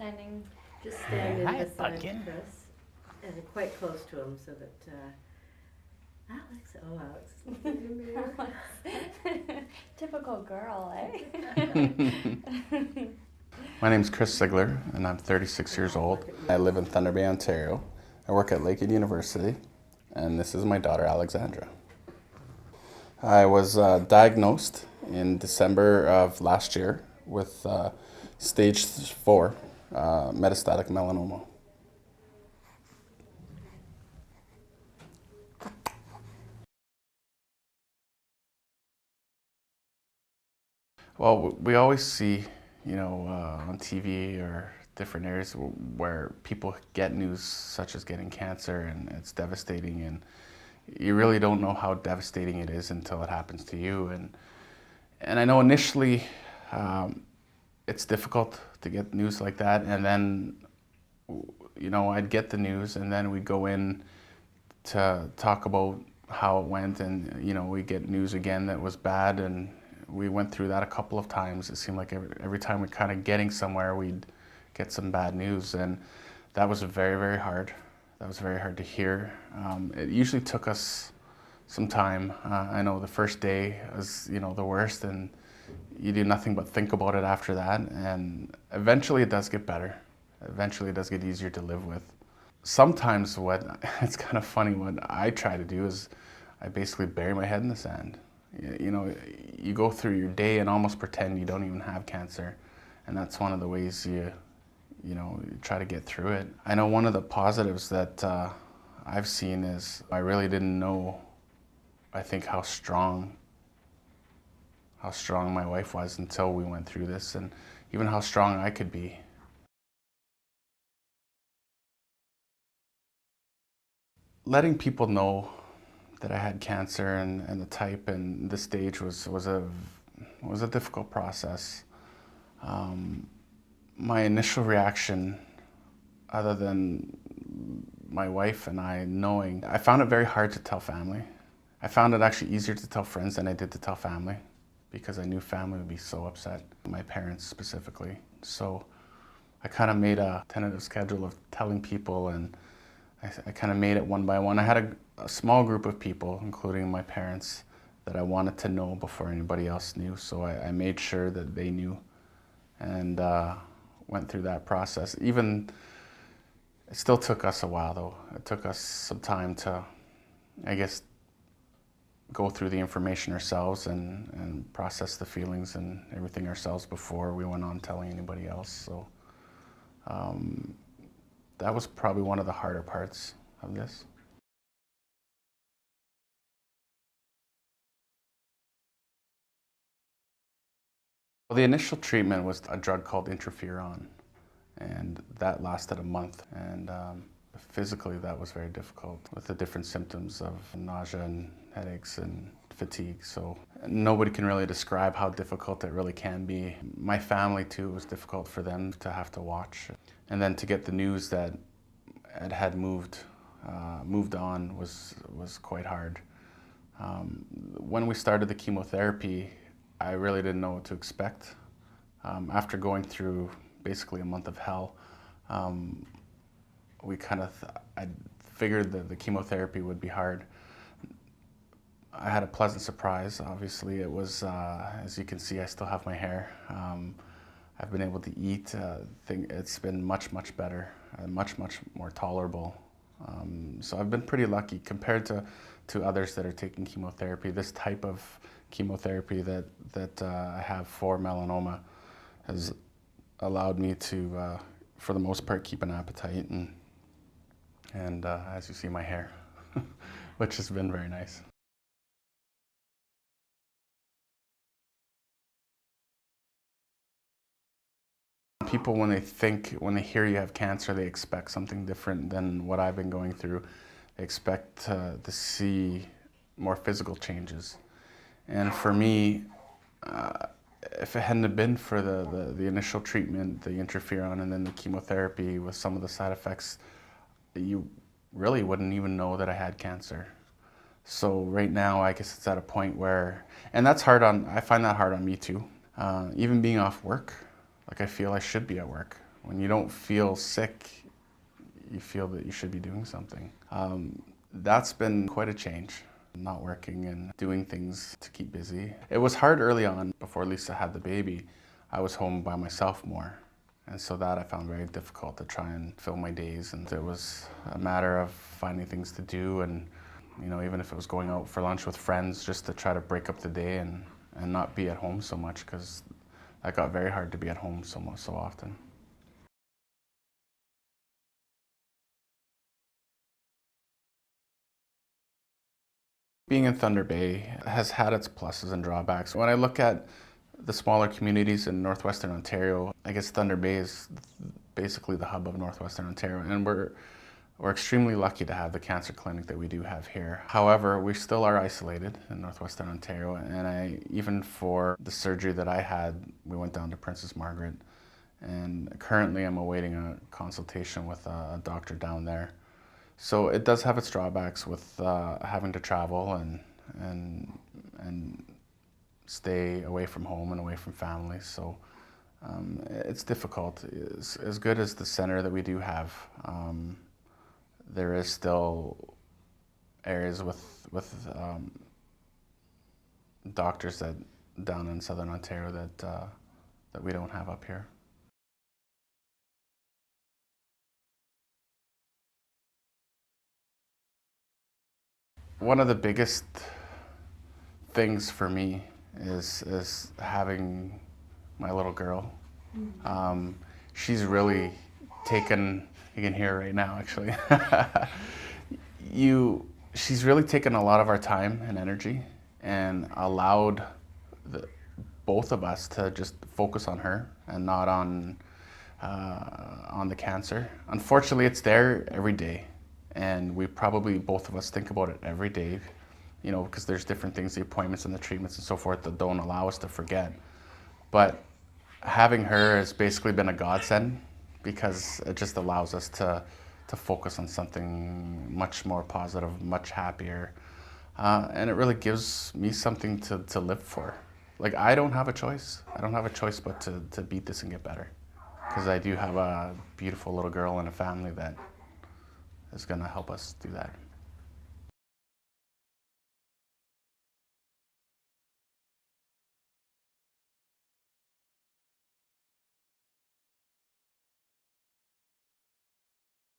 standing? Just stand in Hi, beside pumpkin. Chris and quite close to him so that Alex, oh Alex is looking in there. Typical girl, eh? My name's Chris Sigler, and I'm 36 years old. I live in Thunder Bay, Ontario. I work at Lakehead University, and this is my daughter, Alexandra. I was diagnosed in December of last year with stage 4 metastatic melanoma. Well, we always see, on TV or different areas where people get news such as getting cancer, and it's devastating, and you really don't know how devastating it is until it happens to you. And I know initially it's difficult to get news like that, and then I'd get the news, and then we'd go in to talk about how it went, and we get news again that was bad, and we went through that a couple of times. It seemed like every time we're kind of getting somewhere, we'd get some bad news, and that was very, very hard. That was very hard to hear. It usually took us some time. I know the first day was, the worst, and you do nothing but think about it after that, and eventually it does get better. Eventually it does get easier to live with. Sometimes it's kind of funny, what I try to do is I basically bury my head in the sand. You go through your day and almost pretend you don't even have cancer, and that's one of the ways you try to get through it. I know one of the positives that I've seen is I really didn't know, I think, how strong my wife was until we went through this, and even how strong I could be. Letting people know that I had cancer and the type and the stage was a difficult process. My initial reaction, other than my wife and I knowing, I found it very hard to tell family. I found it actually easier to tell friends than I did to tell family, because I knew family would be so upset, my parents specifically. So I kind of made a tentative schedule of telling people, and I kind of made it one by one. I had a small group of people, including my parents, that I wanted to know before anybody else knew. So I made sure that they knew, and went through that process. It still took us a while though. It took us some time to, I guess, go through the information ourselves and process the feelings and everything ourselves before we went on telling anybody else. So that was probably one of the harder parts of this. Well, the initial treatment was a drug called interferon, and that lasted a month. And physically, that was very difficult with the different symptoms of nausea and headaches and fatigue. So nobody can really describe how difficult it really can be. My family too, it was difficult for them to have to watch. And then to get the news that it had moved on was quite hard. When we started the chemotherapy, I really didn't know what to expect. After going through basically a month of hell, I figured that the chemotherapy would be hard. I had a pleasant surprise. Obviously, it was, as you can see, I still have my hair. I've been able to eat. It's been much, much better, much, much more tolerable. So I've been pretty lucky compared to others that are taking chemotherapy. This type of chemotherapy that I have for melanoma has allowed me to, for the most part, keep an appetite and as you see, my hair, which has been very nice. People, when they hear you have cancer, they expect something different than what I've been going through. They expect to see more physical changes. And for me, if it hadn't been for the initial treatment, the interferon, and then the chemotherapy with some of the side effects, you really wouldn't even know that I had cancer. So right now, I guess it's at a point where, and that's I find that hard on me too. Even being off work, like I feel I should be at work, When you don't feel sick, you feel that you should be doing something. That's been quite a change, not working and doing things to keep busy. It was hard early on. Before Lisa had the baby, I was home by myself more. And so that I found very difficult to try and fill my days. And it was a matter of finding things to do, and even if it was going out for lunch with friends, just to try to break up the day and not be at home so much, because that got very hard to be at home so often. Being in Thunder Bay has had its pluses and drawbacks. When I look at the smaller communities in northwestern Ontario, I guess Thunder Bay is basically the hub of northwestern Ontario, and we're extremely lucky to have the cancer clinic that we do have here. However, we still are isolated in northwestern Ontario, and even for the surgery that I had, we went down to Princess Margaret, and currently I'm awaiting a consultation with a doctor down there. So it does have its drawbacks with having to travel and stay away from home and away from family. So it's difficult. As good as the center that we do have, there is still areas with doctors that down in southern Ontario that we don't have up here. One of the biggest things for me is having my little girl. She's really taken, you can hear her right now actually, she's really taken a lot of our time and energy and allowed both of us to just focus on her and not on the cancer. Unfortunately, it's there every day, and we probably, both of us, think about it every day, because there's different things, the appointments and the treatments and so forth, that don't allow us to forget. But having her has basically been a godsend, because it just allows us to focus on something much more positive, much happier, and it really gives me something to live for. Like, I don't have a choice. I don't have a choice but to beat this and get better, because I do have a beautiful little girl and a family that is going to help us do that.